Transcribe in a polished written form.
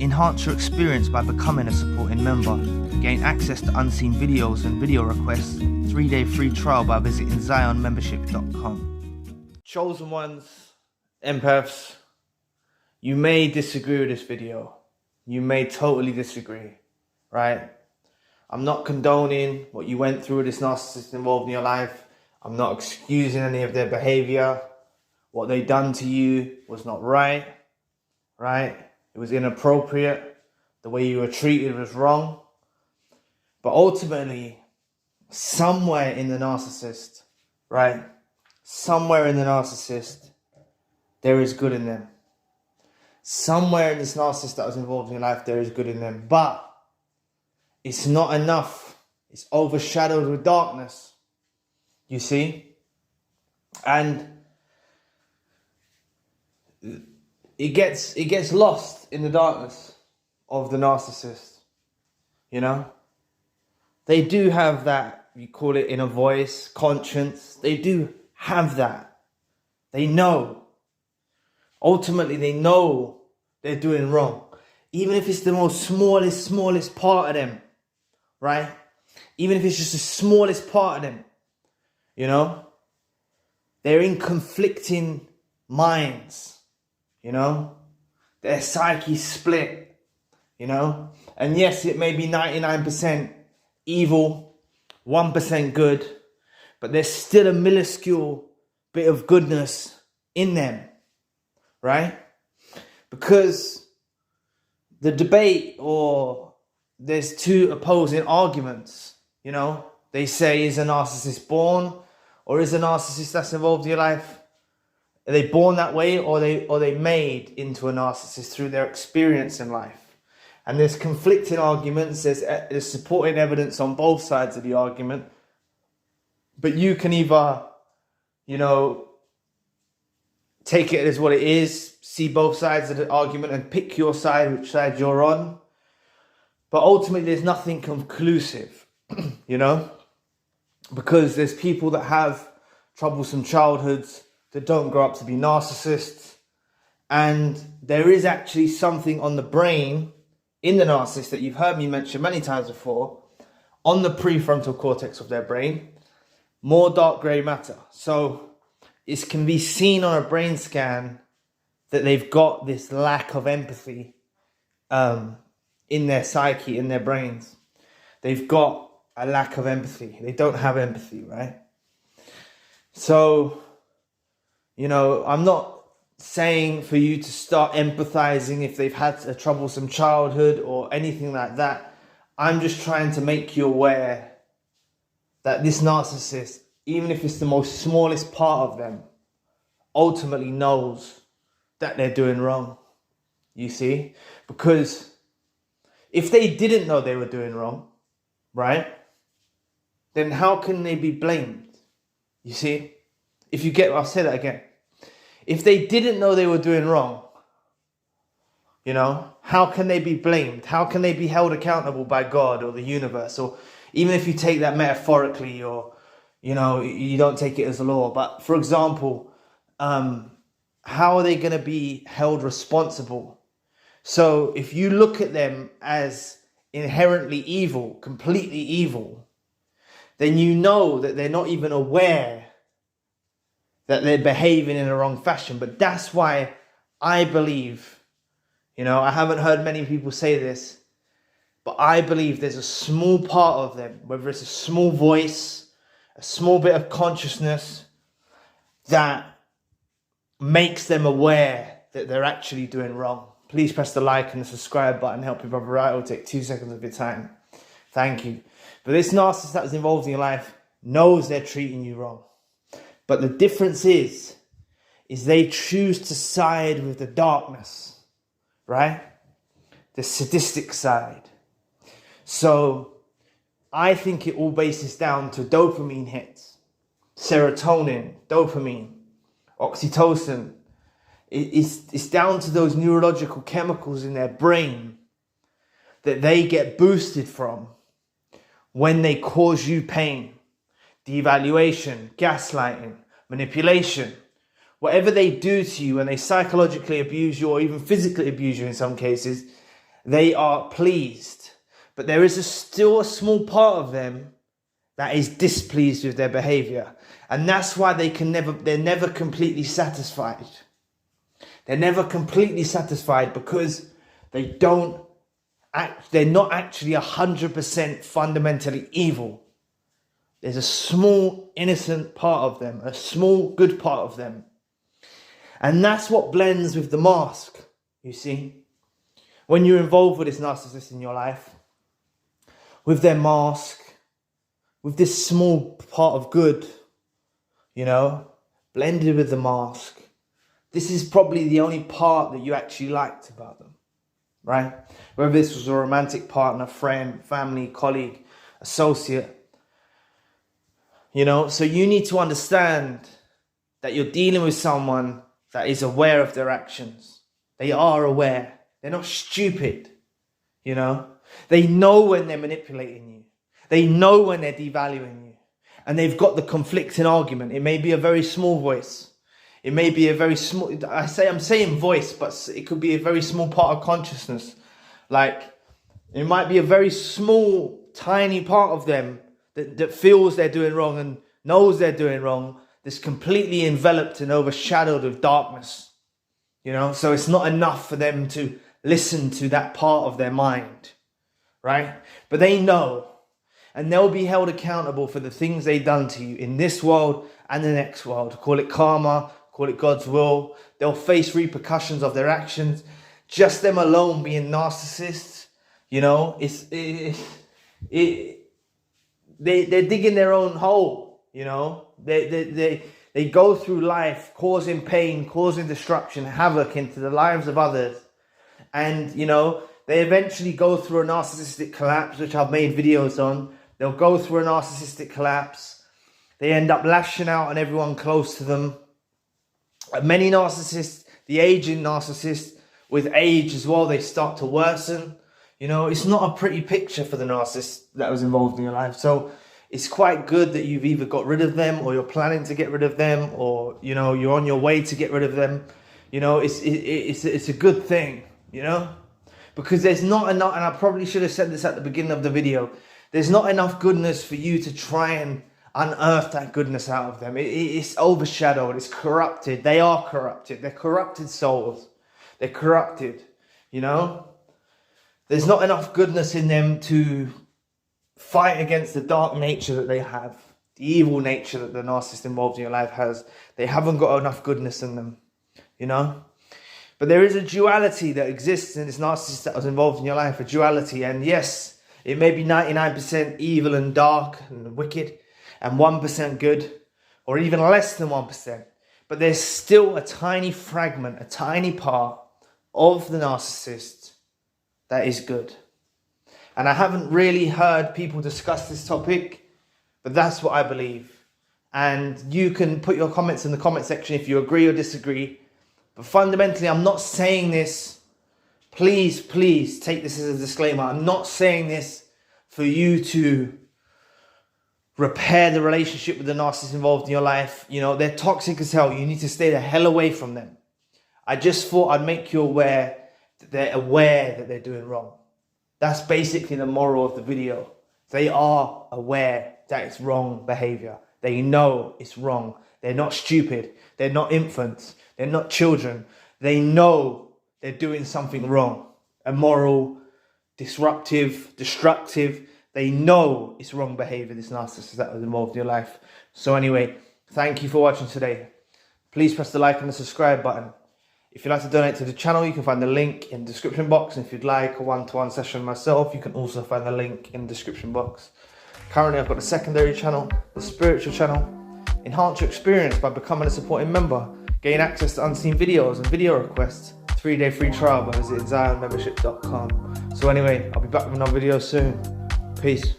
Enhance your experience by becoming a supporting member. Gain access to unseen videos and video requests. 3-day free trial by visiting zionmembership.com. Chosen ones, empaths, you may disagree with this video. You may totally disagree, right? I'm not condoning what you went through with this narcissist involved in your life. I'm not excusing any of their behavior. What they done to you was not right? It was inappropriate. The way you were treated was wrong. But ultimately, somewhere in the narcissist, right? Somewhere in the narcissist, there is good in them. Somewhere in this narcissist that was involved in your life, there is good in them. But it's not enough. It's overshadowed with darkness. You see? And it gets lost in the darkness of the narcissist. You know? They do have that, you call it inner voice, conscience. They do have that. They know. Ultimately, they know they're doing wrong. Even if it's the most smallest part of them. Right? Even if it's just the smallest part of them. You know? They're in conflicting minds. You know? Their psyche split. You know? And yes, it may be 99% evil, 1% good, but there's still a minuscule bit of goodness in them. Right? Because the debate, or there's two opposing arguments. You know? They say, is a narcissist born, or is a narcissist that's involved in your life? Are they born that way, or are they made into a narcissist through their experience in life? And there's conflicting arguments. There's supporting evidence on both sides of the argument. But you can either, you know, take it as what it is, see both sides of the argument and pick your side, which side you're on. But ultimately, there's nothing conclusive, you know? Because there's people that have troublesome childhoods that don't grow up to be narcissists. And there is actually something on the brain in the narcissist that you've heard me mention many times before, on the prefrontal cortex of their brain, more dark grey matter. So it can be seen on a brain scan that they've got this lack of empathy in their psyche, in their brains. They've got a lack of empathy. They don't have empathy, right? So, you know, I'm not saying for you to start empathizing if they've had a troublesome childhood or anything like that. I'm just trying to make you aware that this narcissist, even if it's the most smallest part of them, ultimately knows that they're doing wrong. You see? Because if they didn't know they were doing wrong, right? Then how can they be blamed? You see? If you get, I'll say that again. If they didn't know they were doing wrong, you know, how can they be blamed? How can they be held accountable by God or the universe? Or even if you take that metaphorically, or, you know, you don't take it as a law. But for example, how are they going to be held responsible? So if you look at them as inherently evil, completely evil, then you know that they're not even aware that they're behaving in the wrong fashion. But that's why I believe, you know, I haven't heard many people say this, but I believe there's a small part of them, whether it's a small voice, a small bit of consciousness, that makes them aware that they're actually doing wrong. Please press the like and the subscribe button. Help your brother out. It'll take 2 seconds of your time. Thank you. But this narcissist that was involved in your life knows they're treating you wrong. But the difference is they choose to side with the darkness, right? The sadistic side. So I think it all bases down to dopamine hits, serotonin, dopamine, oxytocin. It's down to those neurological chemicals in their brain that they get boosted from when they cause you pain. Devaluation, gaslighting, manipulation, whatever they do to you when they psychologically abuse you or even physically abuse you in some cases, they are pleased. But there is still a small part of them that is displeased with their behavior. And that's why they're never completely satisfied. They're never completely satisfied because they're not actually 100% fundamentally evil. There's a small innocent part of them, a small good part of them. And that's what blends with the mask, you see. When you're involved with this narcissist in your life, with their mask, with this small part of good, you know, blended with the mask, this is probably the only part that you actually liked about them, right? Whether this was a romantic partner, friend, family, colleague, associate, you know, so you need to understand that you're dealing with someone that is aware of their actions. They are aware. They're not stupid, you know. They know when they're manipulating you. They know when they're devaluing you. And they've got the conflicting argument. It may be a very small voice. It may be a very small, I'm saying voice, but it could be a very small part of consciousness. Like, it might be a very small, tiny part of them that feels they're doing wrong and knows they're doing wrong, that's completely enveloped and overshadowed with darkness. You know, so it's not enough for them to listen to that part of their mind, right? But they know, and they'll be held accountable for the things they've done to you in this world and the next world. Call it karma, call it God's will. They'll face repercussions of their actions. Just them alone being narcissists, you know, they're digging their own hole, you know. They go through life causing pain, causing destruction, havoc into the lives of others. And, you know, they eventually go through a narcissistic collapse, which I've made videos on. They'll go through a narcissistic collapse. They end up lashing out on everyone close to them. Many narcissists, the aging narcissists, with age as well, they start to worsen. You know, it's not a pretty picture for the narcissist that was involved in your life. So it's quite good that you've either got rid of them or you're planning to get rid of them, or, you know, you're on your way to get rid of them. You know, it's a good thing, you know, because there's not enough, and I probably should have said this at the beginning of the video, there's not enough goodness for you to try and unearth that goodness out of them. It's overshadowed, it's corrupted. They are corrupted. They're corrupted souls. They're corrupted, you know. There's not enough goodness in them to fight against the dark nature that they have, the evil nature that the narcissist involved in your life has. They haven't got enough goodness in them, you know. But there is a duality that exists in this narcissist that was involved in your life, a duality. And yes, it may be 99% evil and dark and wicked and 1% good, or even less than 1%. But there's still a tiny fragment, a tiny part of the narcissist that is good. And I haven't really heard people discuss this topic, but that's what I believe. And you can put your comments in the comment section if you agree or disagree. But fundamentally, I'm not saying this, please take this as a disclaimer. I'm not saying this for you to repair the relationship with the narcissist involved in your life. You know, they're toxic as hell. You need to stay the hell away from them. I just thought I'd make you aware that they're doing wrong. That's basically the moral of the video. They are aware that it's wrong behavior. They know it's wrong. They're not stupid. They're not infants. They're not children. They know they're doing something wrong. Immoral, disruptive, destructive. They know it's wrong behavior, this narcissist that was involved in your life. So anyway, thank you for watching today. Please press the like and the subscribe button. If you'd like to donate to the channel, you can find the link in the description box. And if you'd like a one-to-one session with myself, you can also find the link in the description box. Currently, I've got a secondary channel, the spiritual channel. Enhance your experience by becoming a supporting member. Gain access to unseen videos and video requests. 3-day free trial by visiting ZionMembership.com. So anyway, I'll be back with another video soon. Peace.